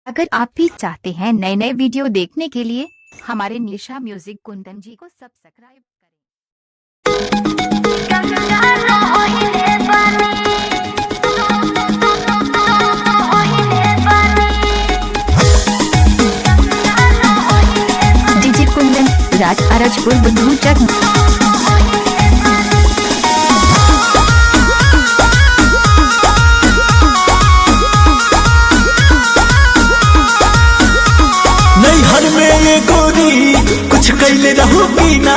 अगर आप भी चाहते हैं नए नए वीडियो देखने के लिए हमारे निशा म्यूजिक कुंदन जी को सब्सक्राइब करें। डीजे कुंदन राज अरजपुर बुद्धू चक। नैहर में ये गोरी कुछ कैले रहूगी ना,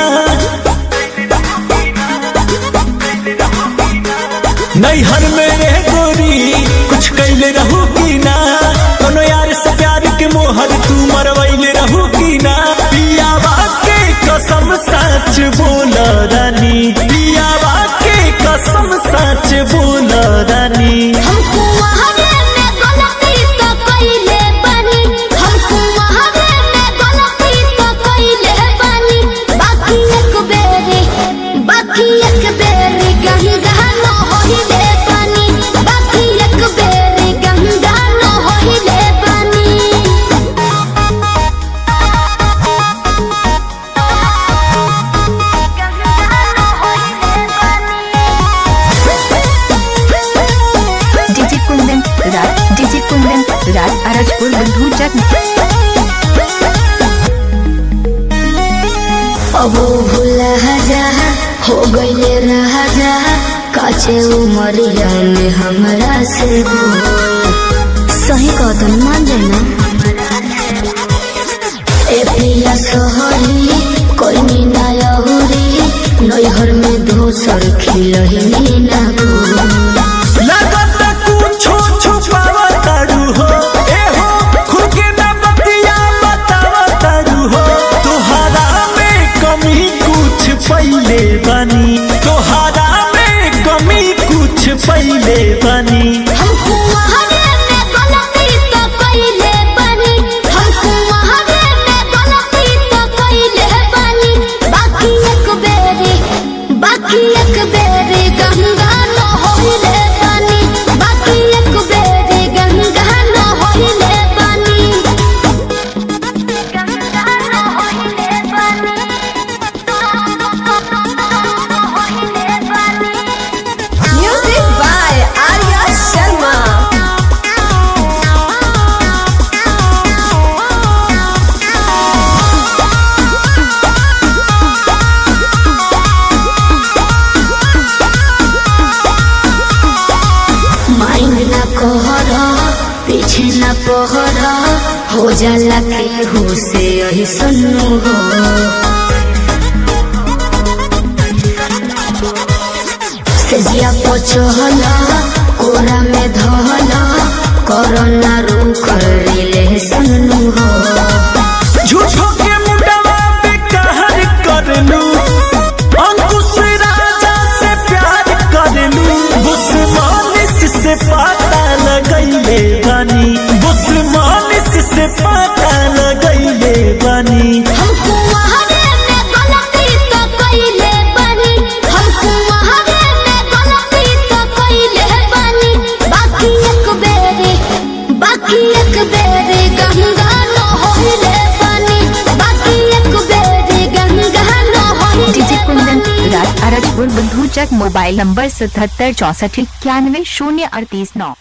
नैहर में ये गोरी कुछ कैले रहूगी ना, कोनो यार से प्यार के मोहर तू मरवैले रहूगी ना। पियावा के कसम सच बोल रानी, पियावा के कसम सच बोल रानी। डीजे कुंदन राज अरजपुर बुद्धू चक। अब भूला जा हो गईले राजा, काचे उमरिया में हमरा से सही कदम मान जाना। ए पिया सोहरी कोई मीना यहुरी, नैहर में दोसर खिलही ना पहले बनी तोहरा में कमी कुछ पहले बनी। पीछे न पहरा हो जाला के हो से यही सुनो हो। सेजिया पचहला कोरा में धहला, कोरोना रू कर ले सुनो हो। झूठो के मुंडवा पे कहर कर लू, अंकुश राजा से प्यार कर लू, बुस्मानिस से पता लगैले बनी, बुस्मानिस से पता लगैले बनी। हमको वहारे में गलती तो कइले बनी, हमको वहारे में गलती तो कइले बनी। बाकी एक बेरे गंगा न होइले बनी, बाकी एक बेरे गंगा न होइले। डीजे कुंदन राज अरजपुर बुद्धू चक। Mobile number 77 64 91 038 9।